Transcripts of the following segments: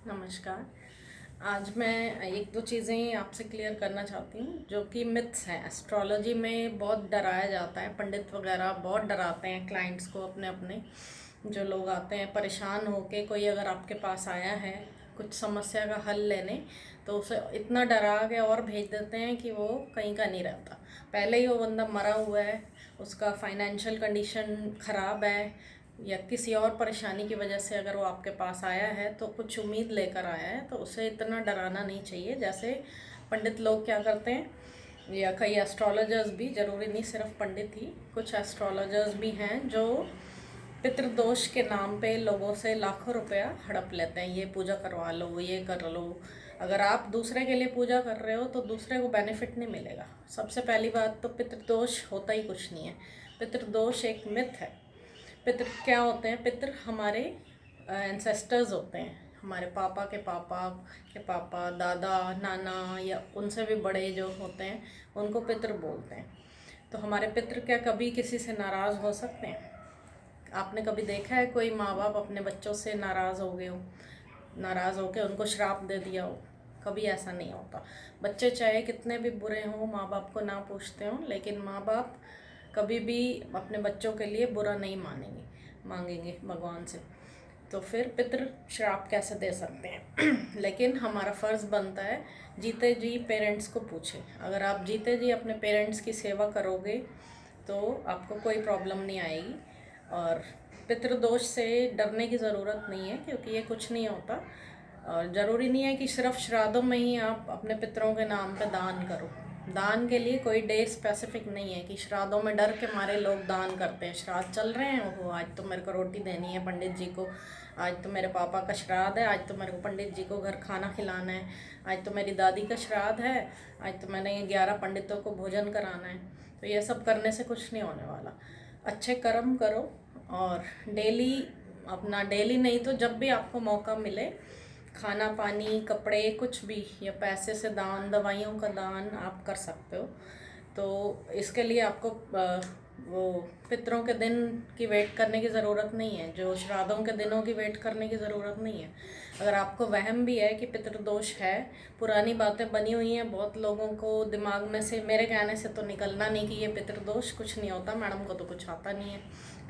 नमस्कार। आज मैं एक दो चीज़ें आपसे क्लियर करना चाहती हूँ जो कि मिथ्स हैं। एस्ट्रोलॉजी में बहुत डराया जाता है, पंडित वगैरह बहुत डराते हैं क्लाइंट्स को। अपने अपने जो लोग आते हैं परेशान होके, कोई अगर आपके पास आया है कुछ समस्या का हल लेने, तो उसे इतना डरा के और भेज देते हैं कि वो कहीं का नहीं रहता। पहले ही वो बंदा मरा हुआ है, उसका फाइनेंशियल कंडीशन ख़राब है, या किसी और परेशानी की वजह से अगर वो आपके पास आया है तो कुछ उम्मीद लेकर आया है, तो उसे इतना डराना नहीं चाहिए जैसे पंडित लोग क्या करते हैं। या कई एस्ट्रोलॉजर्स भी, ज़रूरी नहीं सिर्फ पंडित ही, कुछ एस्ट्रोलॉजर्स भी हैं जो पितृदोष के नाम पे लोगों से लाखों रुपया हड़प लेते हैं। ये पूजा करवा लो, ये कर लो। अगर आप दूसरे के लिए पूजा कर रहे हो तो दूसरे को बेनिफिट नहीं मिलेगा। सबसे पहली बात तो पितृदोष होता ही कुछ नहीं है। पितृदोष एक मिथ है। पितृ क्या होते हैं? पितृ हमारे एंसेस्टर्स होते हैं, हमारे पापा के पापा, दादा, नाना, या उनसे भी बड़े जो होते हैं उनको पितृ बोलते हैं। तो हमारे पितृ क्या कभी किसी से नाराज़ हो सकते हैं? आपने कभी देखा है कोई माँ बाप अपने बच्चों से नाराज़ हो गए हो, नाराज़ होकर उनको श्राप दे दिया हो? कभी ऐसा नहीं होता। बच्चे चाहे कितने भी बुरे हों, माँ बाप को ना पूछते हों, लेकिन माँ बाप कभी भी अपने बच्चों के लिए बुरा नहीं मांगेंगे भगवान से। तो फिर पितृ श्राप कैसे दे सकते हैं? लेकिन हमारा फ़र्ज़ बनता है जीते जी पेरेंट्स को पूछे। अगर आप जीते जी अपने पेरेंट्स की सेवा करोगे तो आपको कोई प्रॉब्लम नहीं आएगी। और पितृदोष से डरने की ज़रूरत नहीं है, क्योंकि ये कुछ नहीं होता। और ज़रूरी नहीं है कि सिर्फ श्राद्धों में ही आप अपने पितरों के नाम पे दान करो। दान के लिए कोई डे स्पेसिफिक नहीं है कि श्राद्धों में डर के मारे लोग दान करते हैं। श्राद्ध चल रहे हैं, ओहो आज तो मेरे को रोटी देनी है पंडित जी को, आज तो मेरे पापा का श्राद्ध है, आज तो मेरे को पंडित जी को घर खाना खिलाना है, आज तो मेरी दादी का श्राद्ध है, आज तो मैंने 11 पंडितों को भोजन कराना है। तो ये सब करने से कुछ नहीं होने वाला। अच्छे कर्म करो और डेली, अपना डेली नहीं तो जब भी आपको मौका मिले, खाना पानी कपड़े कुछ भी, या पैसे से दान, दवाइयों का दान आप कर सकते हो। तो इसके लिए आपको वो पितरों के दिन की वेट करने की ज़रूरत नहीं है, जो श्राद्धों के दिनों की वेट करने की ज़रूरत नहीं है। अगर आपको वहम भी है कि पितृदोष है, पुरानी बातें बनी हुई हैं, बहुत लोगों को दिमाग में से मेरे कहने से तो निकलना नहीं कि ये पितृदोष कुछ नहीं होता, मैडम को तो कुछ आता नहीं है,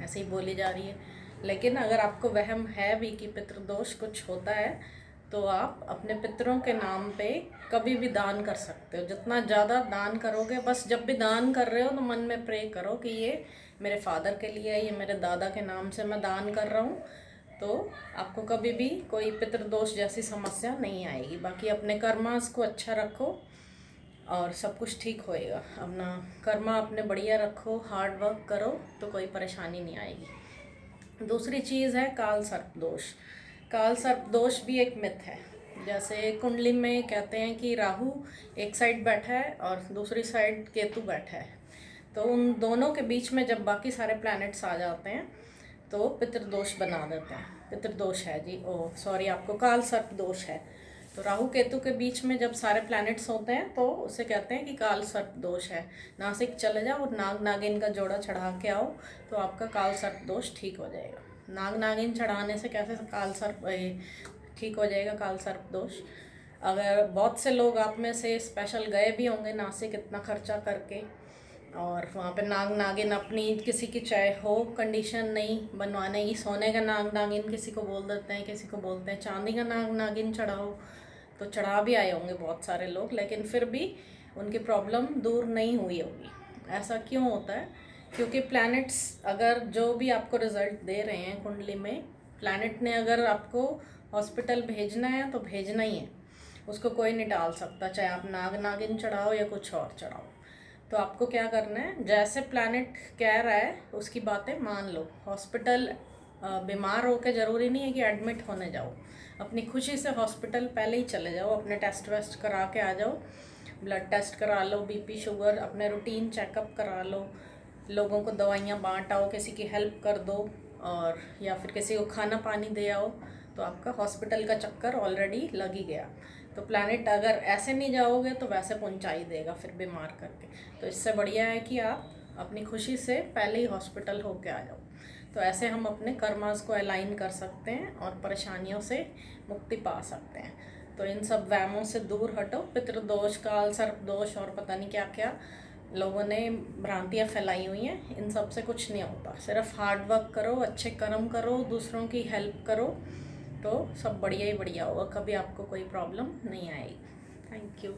ऐसे ही बोली जा रही है। लेकिन अगर आपको वहम है भी कि पितृदोष कुछ होता है, तो आप अपने पितरों के नाम पे कभी भी दान कर सकते हो। जितना ज़्यादा दान करोगे, बस जब भी दान कर रहे हो तो मन में प्रे करो कि ये मेरे फादर के लिए है, ये मेरे दादा के नाम से मैं दान कर रहा हूँ। तो आपको कभी भी कोई पितृदोष जैसी समस्या नहीं आएगी। बाकी अपने कर्मास को अच्छा रखो और सब कुछ ठीक होएगा। अपना कर्मा अपने बढ़िया रखो, हार्ड वर्क करो, तो कोई परेशानी नहीं आएगी। दूसरी चीज़ है काल सर्प दोष। काल सर्प दोष भी एक मिथ है। जैसे कुंडली में कहते हैं कि राहु एक साइड बैठा है और दूसरी साइड केतु बैठा है, तो उन दोनों के बीच में जब बाकी सारे प्लैनेट्स आ जाते हैं तो पितृदोष बना देते हैं। पितृदोष है जी, ओह सॉरी, आपको काल सर्प दोष है। तो राहु केतु के बीच में जब सारे प्लैनेट्स होते हैं तो उसे कहते हैं कि काल सर्प दोष है। नासिक चले जाओ और नाग नागिन का जोड़ा चढ़ा के आओ, तो आपका काल सर्प दोष ठीक हो जाएगा। नाग नागिन चढ़ाने से कैसे काल सर्प ठीक हो जाएगा काल सर्प दोष? अगर बहुत से लोग आप में से स्पेशल गए भी होंगे नासिक इतना खर्चा करके, और वहाँ पे नाग नागिन अपनी किसी की चाहे हो कंडीशन नहीं बनवाने की, सोने का नाग नागिन किसी को बोल देते हैं, किसी को बोलते हैं चांदी का नाग नागिन चढ़ाओ, तो चढ़ा भी आए होंगे बहुत सारे लोग, लेकिन फिर भी उनकी प्रॉब्लम दूर नहीं हुई होगी। ऐसा क्यों होता है? क्योंकि प्लैनेट्स अगर जो भी आपको रिजल्ट दे रहे हैं कुंडली में, प्लैनेट ने अगर आपको हॉस्पिटल भेजना है तो भेजना ही है, उसको कोई नहीं टाल सकता, चाहे आप नाग नागिन चढ़ाओ या कुछ और चढ़ाओ। तो आपको क्या करना है, जैसे प्लैनेट कह रहा है उसकी बातें मान लो। हॉस्पिटल बीमार हो के ज़रूरी नहीं है कि एडमिट होने जाओ, अपनी खुशी से हॉस्पिटल पहले ही चले जाओ, अपने टेस्ट वेस्ट करा के आ जाओ, ब्लड टेस्ट करा लो, बीपी शुगर अपने रूटीन चेकअप करा लो, लोगों को दवाइयाँ बांट आओ, किसी की हेल्प कर दो, और या फिर किसी को खाना पानी दे आओ, तो आपका हॉस्पिटल का चक्कर ऑलरेडी लग ही गया। तो प्लैनेट अगर ऐसे नहीं जाओगे तो वैसे पहुंचा ही देगा फिर बीमार करके। तो इससे बढ़िया है कि आप अपनी खुशी से पहले ही हॉस्पिटल होके आ जाओ। तो ऐसे हम अपने कर्मास को अलाइन कर सकते हैं और परेशानियों से मुक्ति पा सकते हैं। तो इन सब वहमों से दूर हटो। पितृदोष, काल सर्प दोष और पता नहीं क्या क्या लोगों ने भ्रांतियाँ फैलाई हुई हैं, इन सब से कुछ नहीं होता। सिर्फ हार्ड वर्क करो, अच्छे कर्म करो, दूसरों की हेल्प करो, तो सब बढ़िया ही बढ़िया होगा, कभी आपको कोई प्रॉब्लम नहीं आएगी। Thank you.